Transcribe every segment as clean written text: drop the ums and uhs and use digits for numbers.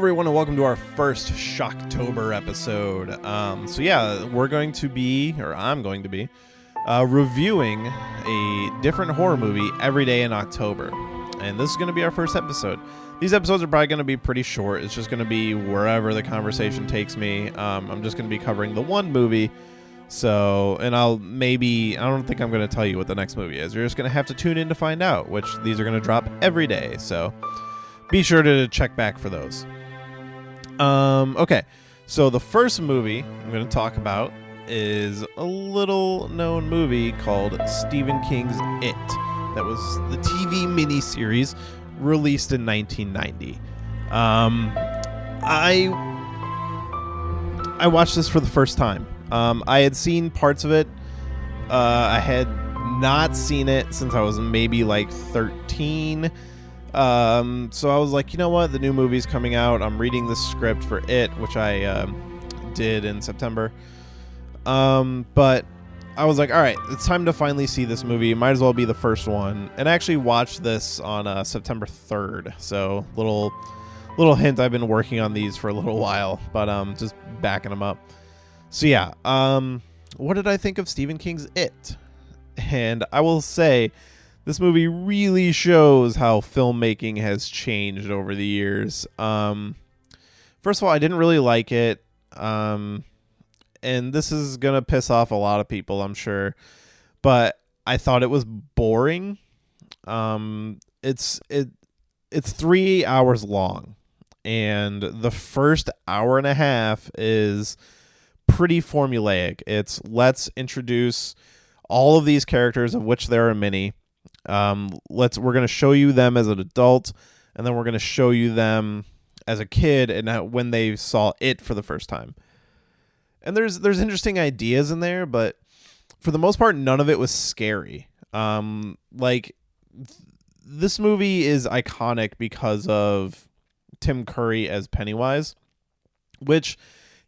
everyone, and welcome to our first Shocktober episode. We're going to be, or I'm going to be, reviewing a different horror movie every day in October. And this is going to be our first episode. These episodes are probably going to be pretty short. It's just going to be wherever the conversation takes me. I'm just going to be covering the one movie. I don't think I'm going to tell you what the next movie is. You're just going to have to tune in to find out, which these are going to drop every day. So be sure to check back for those. Okay, so the first movie I'm going to talk about is a little known movie called Stephen King's It. That was the TV miniseries released in 1990. I watched this for the first time. I had seen parts of it. I had not seen it since I was maybe like 13. So I was like, you know what? The new movie's coming out. I'm reading the script for It, which I did in September. But I was like, all right, it's time to finally see this movie. Might as well be the first one. And I actually watched this on September 3rd. So little hint, I've been working on these for a little while, but just backing them up. So yeah, what did I think of Stephen King's It? And I will say, this movie really shows how filmmaking has changed over the years. First of all, I didn't really like it. And this is going to piss off a lot of people, I'm sure. But I thought it was boring. It's 3 hours long. And the first hour and a half is pretty formulaic. It's let's introduce all of these characters, of which there are many. We're going to show you them as an adult, and then we're going to show you them as a kid and when they saw it for the first time. And there's interesting ideas in there, but for the most part, none of it was scary. This movie is iconic because of Tim Curry as Pennywise, which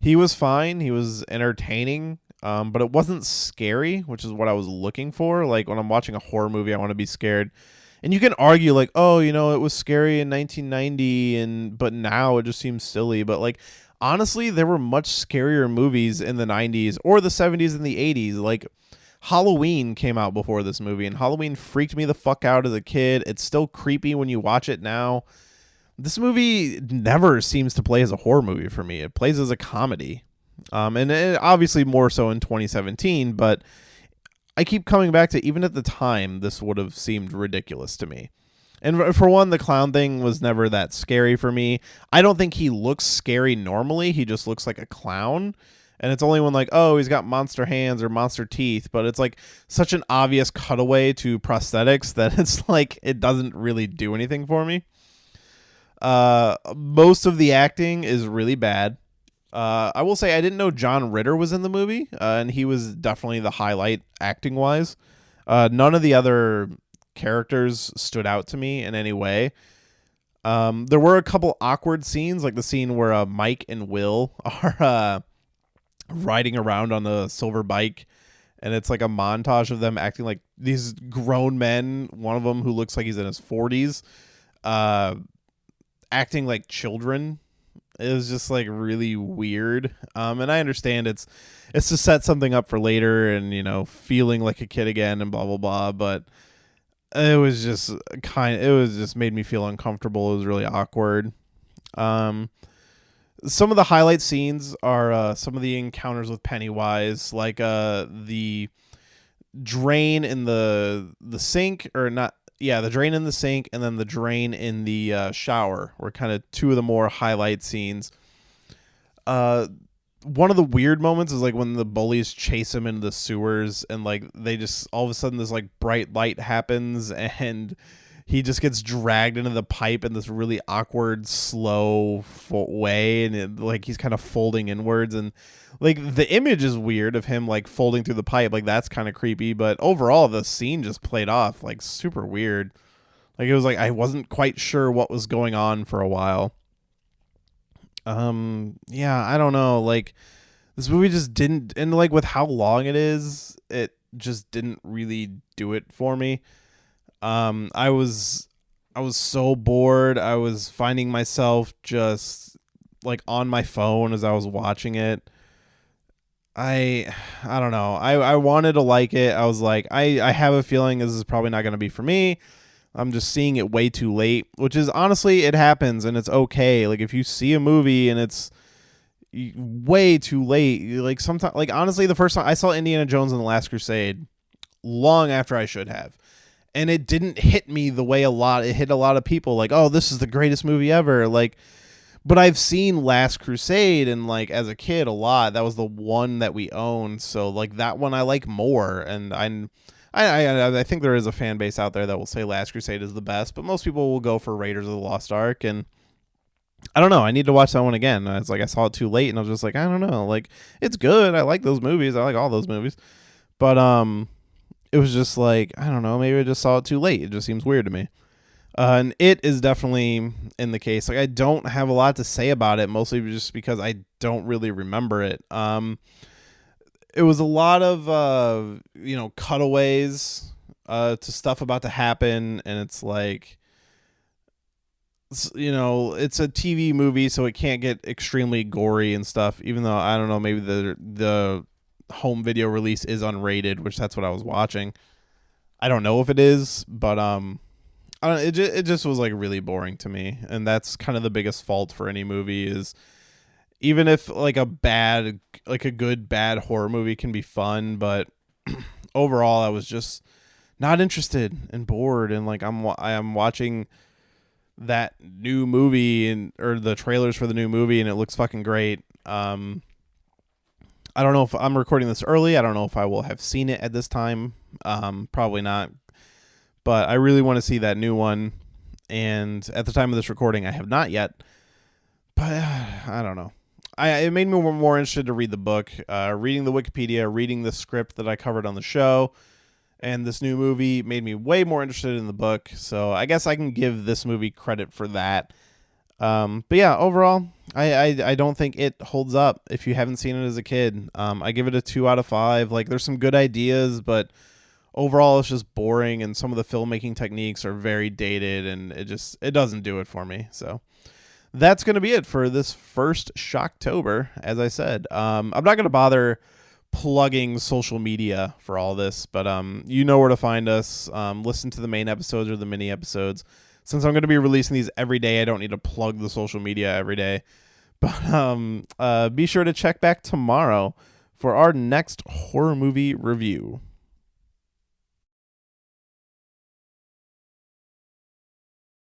he was fine. He was entertaining. But it wasn't scary, which is what I was looking for. Like, when I'm watching a horror movie, I want to be scared. And you can argue, like, oh, it was scary in 1990, but now it just seems silly. But, like, honestly, there were much scarier movies in the 90s or the 70s and the 80s. Like, Halloween came out before this movie, and Halloween freaked me the fuck out as a kid. It's still creepy when you watch it now. This movie never seems to play as a horror movie for me. It plays as a comedy. And it, obviously more so in 2017, but I keep coming back to, even at the time, this would have seemed ridiculous to me. And for one, the clown thing was never that scary for me. I don't think he looks scary normally. He just looks like a clown. And it's only when, like, oh, he's got monster hands or monster teeth, but it's like such an obvious cutaway to prosthetics that it's like it doesn't really do anything for me. Most of the acting is really bad. I will say I didn't know John Ritter was in the movie, and he was definitely the highlight acting-wise. None of the other characters stood out to me in any way. There were a couple awkward scenes, like the scene where Mike and Will are riding around on the silver bike, and it's like a montage of them acting like these grown men, one of them who looks like he's in his 40s, acting like children. It was just like really weird. And I understand it's to set something up for later and, feeling like a kid again and blah, blah, blah. But it was just made me feel uncomfortable. It was really awkward. Some of the highlight scenes are some of the encounters with Pennywise, like the drain in the sink, or not. Yeah, the drain in the sink and then the drain in the shower were kind of two of the more highlight scenes. One of the weird moments is like when the bullies chase him into the sewers and like they just all of a sudden this like bright light happens and he just gets dragged into the pipe in this really awkward, slow way, and like he's kind of folding inwards, and like the image is weird of him like folding through the pipe, like that's kind of creepy, but overall the scene just played off like super weird. Like it was like I wasn't quite sure what was going on for a while. Yeah, I don't know, like this movie just didn't, and like with how long it is, it just didn't really do it for me. I was so bored. I was finding myself just like on my phone as I was watching it. I don't know. I wanted to like it. I was like, I have a feeling this is probably not going to be for me. I'm just seeing it way too late, which is honestly, it happens and it's okay. Like if you see a movie and it's way too late, like sometimes, like honestly, the first time I saw Indiana Jones and the Last Crusade long after I should have. And it didn't hit me the way it hit a lot of people like, oh, this is the greatest movie ever. Like, but I've seen Last Crusade and like as a kid a lot. That was the one that we owned. So like that one I like more. And I think there is a fan base out there that will say Last Crusade is the best, but most people will go for Raiders of the Lost Ark. And I don't know. I need to watch that one again. It's like I saw it too late, and I was just like, I don't know. Like it's good. I like those movies. I like all those movies, but it was just like I don't know. Maybe I just saw it too late. It just seems weird to me. And it is definitely in the case. Like I don't have a lot to say about it, mostly just because I don't really remember it. It was a lot of cutaways to stuff about to happen, and it's like it's a TV movie, so it can't get extremely gory and stuff. Even though I don't know, maybe the home video release is unrated, which that's what I was watching. I don't know if it is, but it just was like really boring to me, and that's kind of the biggest fault for any movie is. Even if like a good bad horror movie can be fun, but overall I was just not interested and bored, and like I am watching that new movie or the trailers for the new movie, and it looks fucking great. I don't know if I'm recording this early. I don't know if I will have seen it at this time. Probably not. But I really want to see that new one, and at the time of this recording, I have not yet. But I don't know. It made me more interested to read the book, reading the Wikipedia, reading the script that I covered on the show, and this new movie made me way more interested in the book. So I guess I can give this movie credit for that. But yeah, overall, I don't think it holds up if you haven't seen it as a kid. I give it a 2 out of 5. Like there's some good ideas, but overall it's just boring, and some of the filmmaking techniques are very dated, and it doesn't do it for me. So that's going to be it for this first Shocktober. As I said, I'm not going to bother plugging social media for all this, but you know where to find us. Listen to the main episodes or the mini episodes. Since I'm going to be releasing these every day, I don't need to plug the social media every day. But be sure to check back tomorrow for our next horror movie review.